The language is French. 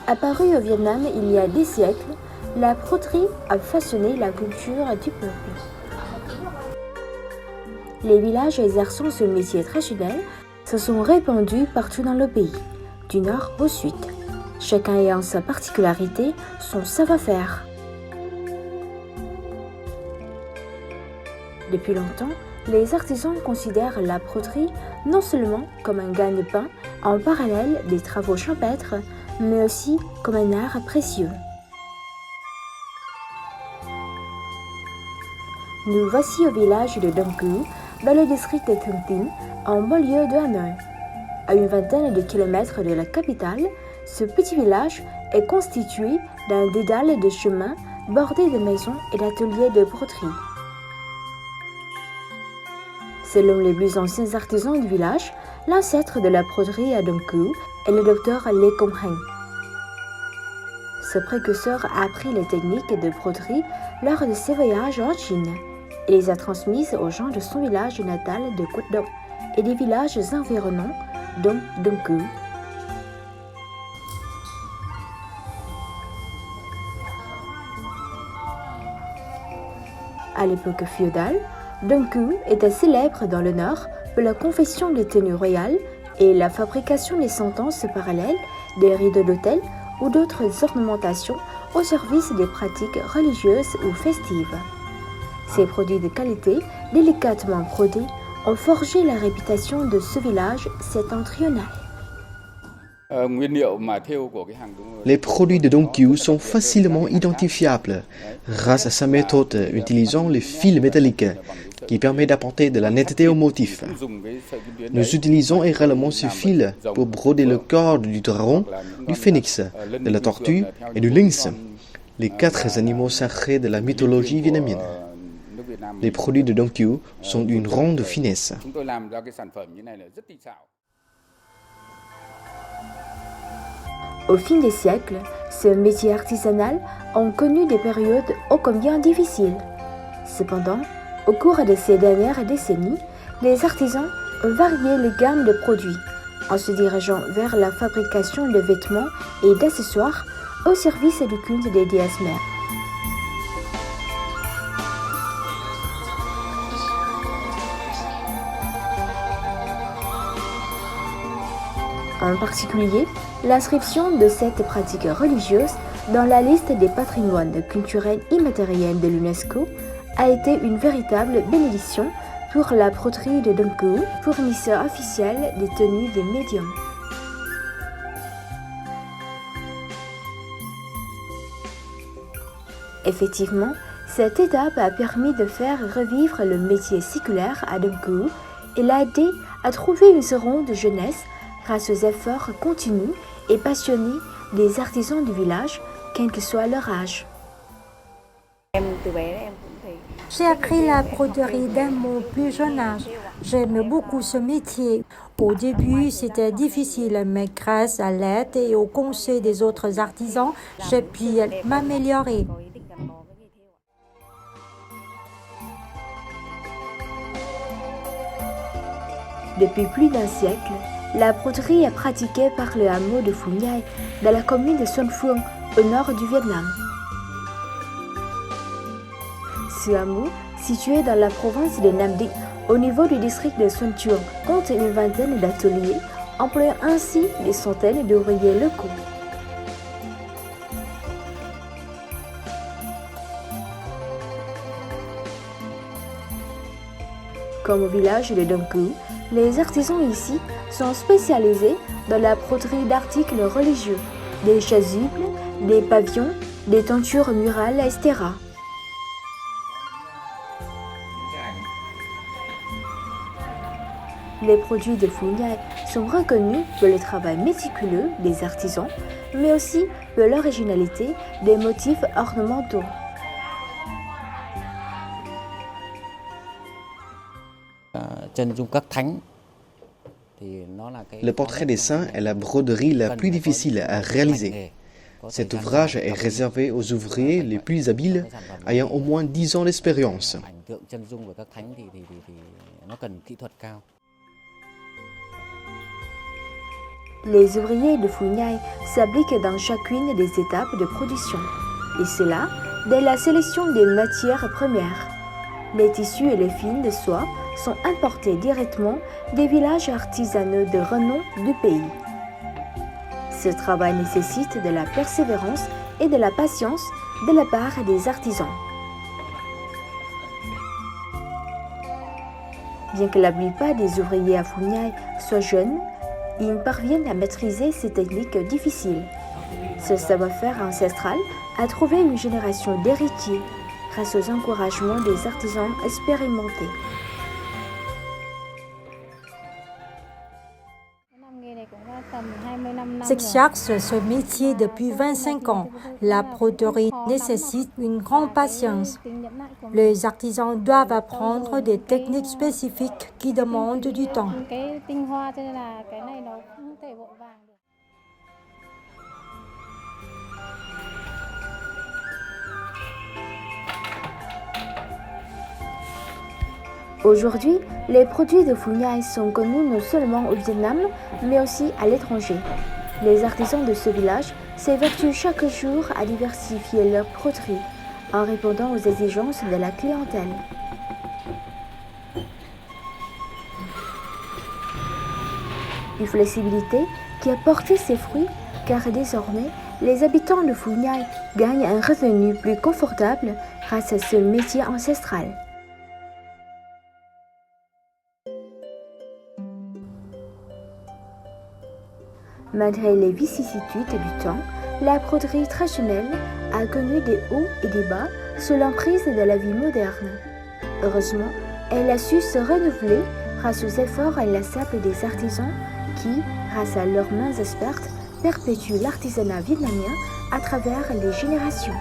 Apparue au Vietnam il y a des siècles, la broderie a façonné la culture du peuple. Les villages exerçant ce métier traditionnel se sont répandus partout dans le pays, du nord au sud, chacun ayant sa particularité, son savoir-faire. Depuis longtemps, les artisans considèrent la broderie non seulement comme un gagne-pain en parallèle des travaux champêtres, mais aussi comme un art précieux. Nous voici au village de Đông Cú, dans le district de Thương Tín, en banlieue de Hanoï. À une vingtaine de kilomètres de la capitale, ce petit village est constitué d'un dédale de chemins bordé de maisons et d'ateliers de broderie. Selon les plus anciens artisans du village, l'ancêtre de la broderie à Đông Cú est le docteur Lê Công Hành. Ce précurseur a appris les techniques de broderie lors de ses voyages en Chine et les a transmises aux gens de son village natal de Quất Động et des villages environnants, dont Đông Cú. À l'époque féodale, Đông Cú était célèbre dans le nord pour la confection des tenues royales et la fabrication des sentences parallèles, des rideaux d'hôtel ou d'autres ornementations au service des pratiques religieuses ou festives. Ces produits de qualité, délicatement brodés, ont forgé la réputation de ce village septentrional. Les produits de Đông Cú sont facilement identifiables grâce à sa méthode utilisant les fils métalliques qui permet d'apporter de la netteté au motif. Nous utilisons également ces fils pour broder le corps du dragon, du phénix, de la tortue et du lynx, les 4 animaux sacrés de la mythologie vietnamienne. Les produits de Đông Cú sont d'une grande finesse. Au fil des siècles, ce métier artisanal a connu des périodes ô combien difficiles. Cependant, au cours de ces dernières décennies, les artisans ont varié les gammes de produits, en se dirigeant vers la fabrication de vêtements et d'accessoires au service du culte des déesses mères. En particulier, l'inscription de cette pratique religieuse dans la liste des patrimoines culturels immatériels de l'UNESCO a été une véritable bénédiction pour la broderie de Đông Cú, fournisseur officiel des tenues des médiums. Effectivement, cette étape a permis de faire revivre le métier séculaire à Đông Cú et l'a aidé à trouver une seconde jeunesse grâce aux efforts continus et passionnés des artisans du village, quel que soit leur âge. J'ai appris la broderie dès mon plus jeune âge. J'aime beaucoup ce métier. Au début, c'était difficile, mais grâce à l'aide et au conseil des autres artisans, j'ai pu m'améliorer. Depuis plus d'un siècle, la broderie est pratiquée par le hameau de Phu Nhai, dans la commune de Xuân Phuong, au nord du Vietnam. Ce hameau, situé dans la province de Nam Định, au niveau du district de Xuân Trường, compte une vingtaine d'ateliers, employant ainsi des centaines d'ouvriers locaux. Comme au village de Đông Cú, les artisans ici sont spécialisés dans la broderie d'articles religieux, des chasubles, des pavillons, des tentures murales, etc. Les produits de Phu Nhai sont reconnus pour le travail méticuleux des artisans, mais aussi pour l'originalité des motifs ornementaux. Le portrait des saints est la broderie la plus difficile à réaliser. Cet ouvrage est réservé aux ouvriers les plus habiles, ayant au moins 10 ans d'expérience. Les ouvriers de Phu Nhai s'appliquent dans chacune des étapes de production, et cela dès la sélection des matières premières. Les tissus et les fils de soie sont importés directement des villages artisanaux de renom du pays. Ce travail nécessite de la persévérance et de la patience de la part des artisans. Bien que la plupart des ouvriers à Phu Nhai soient jeunes, ils parviennent à maîtriser ces techniques difficiles. Ce savoir-faire ancestral a trouvé une génération d'héritiers grâce aux encouragements des artisans expérimentés. J'exerce ce métier depuis 25 ans. La broderie nécessite une grande patience. Les artisans doivent apprendre des techniques spécifiques qui demandent du temps. Aujourd'hui, les produits de Phu Nhai sont connus non seulement au Vietnam, mais aussi à l'étranger. Les artisans de ce village s'évertuent chaque jour à diversifier leurs broderies en répondant aux exigences de la clientèle. Une flexibilité qui a porté ses fruits car désormais, les habitants de Phu Nhai gagnent un revenu plus confortable grâce à ce métier ancestral. Malgré les vicissitudes du temps, la broderie traditionnelle a connu des hauts et des bas sous l'emprise de la vie moderne. Heureusement, elle a su se renouveler grâce aux efforts inlassables des artisans qui, grâce à leurs mains expertes, perpétuent l'artisanat vietnamien à travers les générations.